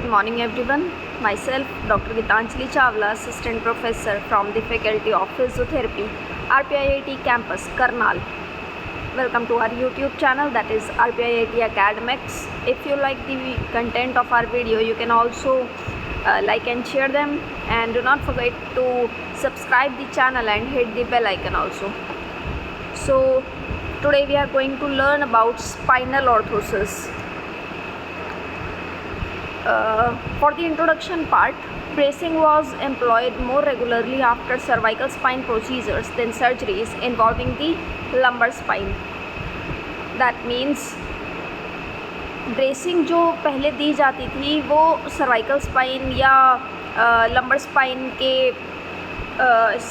Good morning everyone. Myself Dr. Gitanjali Chawla, Assistant Professor from the Faculty of Physiotherapy, RPIIT Campus, Karnal. Welcome to our YouTube channel, that is RPIIT Academics. If you like the content of our video, you can also like and share them, and do not forget to subscribe the channel and hit the bell icon also. So today we are going to learn about spinal orthosis. For the introduction part, bracing was employed more regularly after cervical spine procedures than surgeries involving the lumbar spine. That means bracing जो पहले दी जाती थी वो cervical spine या lumbar spine के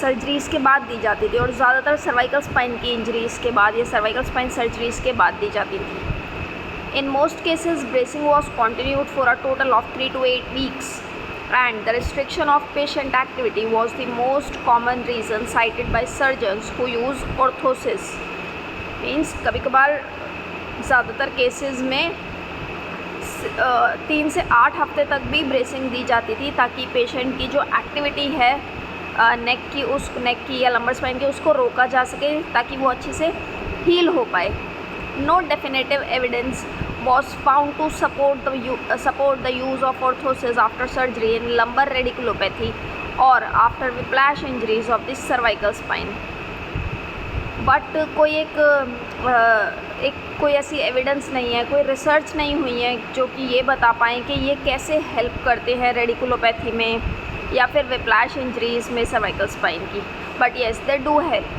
surgeries के बाद दी जाती थी, और ज़्यादातर सर्वाइकल स्पाइन की इंजरीज़ के बाद या सर्वाइकल स्पाइन सर्जरीज़ के बाद दी जाती थी. In most cases, bracing was continued for a total of 3 to 8 weeks, and the restriction of patient activity was the most common reason cited by surgeons who use orthosis. Means कभी कभार ज़्यादातर cases में 3 से 8 हफ्ते तक भी bracing दी जाती थी ताकि पेशेंट की जो एक्टिविटी है नेक की या लंबर स्पाइन की उसको रोका जा सके ताकि वो अच्छे से हील हो पाए. No definitive evidence was found to support the use of orthosis after surgery in lumbar radiculopathy or after whiplash injuries of the cervical spine. But कोई ऐसी एविडेंस नहीं है, कोई रिसर्च नहीं हुई है जो कि ये बता पाएँ कि ये कैसे हेल्प करते हैं रेडिकुलोपैथी में या फिर विप्लैश इंजरीज़ में सर्वाइकल स्पाइन की. But yes, they do help.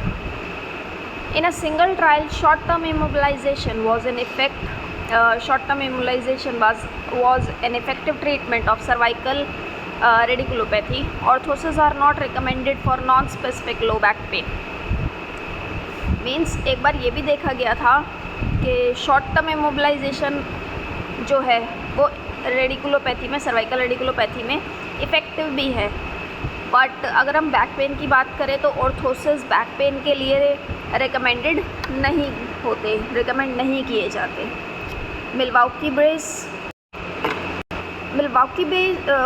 In a single trial, short-term immobilization was an effective treatment of cervical radiculopathy. Orthoses are not recommended for non-specific low back pain. Means एक बार ये भी देखा गया था कि short-term immobilization जो है वो रेडिकुलोपैथी में, सर्वाइकल रेडिकुलोपैथी में इफ़ेक्टिव भी है. बट अगर हम बैक पेन की बात करें तो ऑर्थोसिस बैक पेन के लिए रिकमेंड नहीं किए जाते. Milwaukee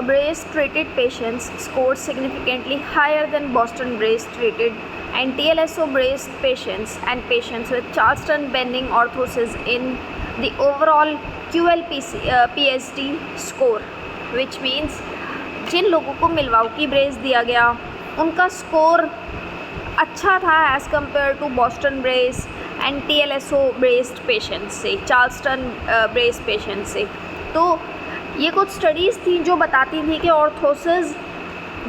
brace treated patients scored significantly higher than Boston brace treated and TLSO braced patients and patients with Charleston bending orthosis in the overall QLPST score, which means जिन लोगों को Milwaukee brace दिया गया उनका score अच्छा था as compare to Boston brace and TLSO braced patient से, Charleston brace patient से. तो ये कुछ स्टडीज़ थी जो बताती थी कि ऑर्थोसिस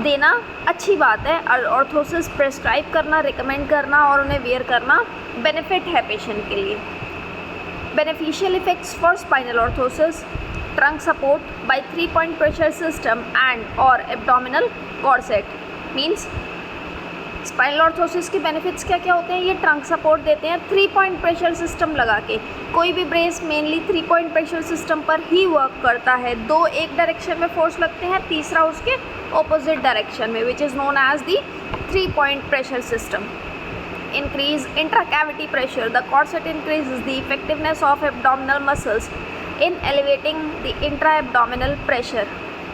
देना अच्छी बात है, और ऑर्थोसिस प्रेस्क्राइब करना, रिकमेंड करना और उन्हें वेयर करना बेनिफिट है पेशेंट के लिए. Beneficial effects for spinal orthosis: trunk support by 3-point pressure system and or abdominal corset. Means spinal orthosis के बेनिफिट्स क्या क्या होते हैं? ये ट्रंक सपोर्ट देते हैं 3-point प्रेशर सिस्टम लगा के. कोई भी brace mainly 3-point pressure system पर ही वर्क करता है. 2 एक डायरेक्शन में फोर्स लगते हैं, तीसरा उसके ऑपोजिट डायरेक्शन में, which is known as the 3-point pressure system. Increase intracavity pressure. The corset increases the effectiveness of abdominal muscles in elevating the intra-abdominal pressure,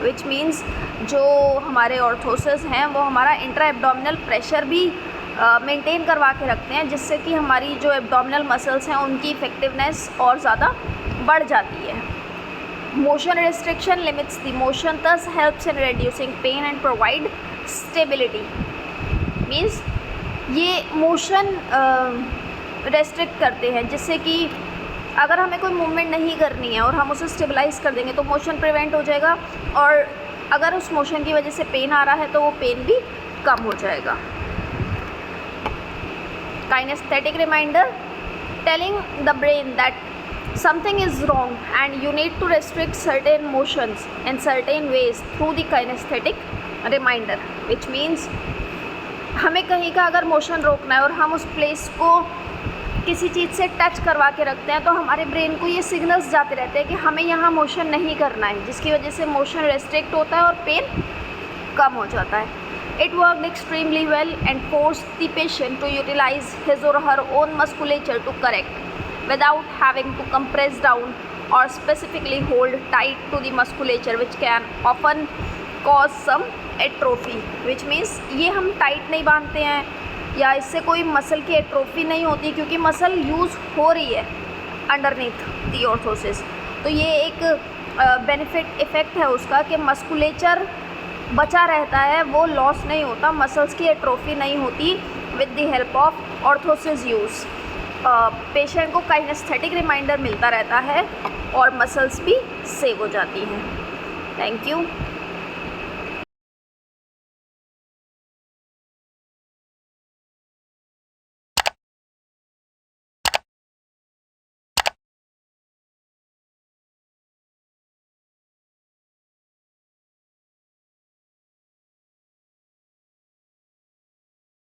which means जो हमारे ऑर्थोसिस हैं वो हमारा इंट्रा-एब्डोमिनल प्रेशर भी maintain करवा के रखते हैं, जिससे कि हमारी जो एब्डोमिनल मसल्स हैं उनकी इफ़ेक्टिवनेस और ज़्यादा बढ़ जाती है. Motion restriction limits the motion, thus helps in reducing pain and provide stability. Means ये मोशन रेस्ट्रिक्ट करते हैं, जिससे कि अगर हमें कोई मूवमेंट नहीं करनी है और हम उसे स्टेबलाइज कर देंगे तो मोशन प्रिवेंट हो जाएगा, और अगर उस मोशन की वजह से पेन आ रहा है तो वो पेन भी कम हो जाएगा. Kinesthetic reminder: telling the brain that something is wrong and you need to restrict certain motions in certain ways through the kinesthetic reminder. Which means हमें कहीं का अगर मोशन रोकना है और हम उस प्लेस को किसी चीज़ से टच करवा के रखते हैं तो हमारे ब्रेन को ये सिग्नल्स जाते रहते हैं कि हमें यहाँ मोशन नहीं करना है, जिसकी वजह से मोशन रेस्ट्रिक्ट होता है और पेन कम हो जाता है. It worked extremely well and force the patient to utilise his or her own musculature to correct without having to compress down or specifically hold tight to the musculature which can often cause some atrophy, which means ये हम tight नहीं बांधते हैं या इससे कोई muscle की atrophy नहीं होती क्योंकि मसल यूज़ हो रही है अंडरनीथ दी ऑर्थोसिस। तो ये एक बेनिफिट इफ़ेक्ट है उसका कि मस्कुलेचर बचा रहता है, वो लॉस नहीं होता, मसल्स की एट्रोफी नहीं होती with the help of orthosis use. Patient को काइनेस्थेटिक रिमाइंडर मिलता रहता है और मसल्स भी सेव हो जाती हैं। Thank you.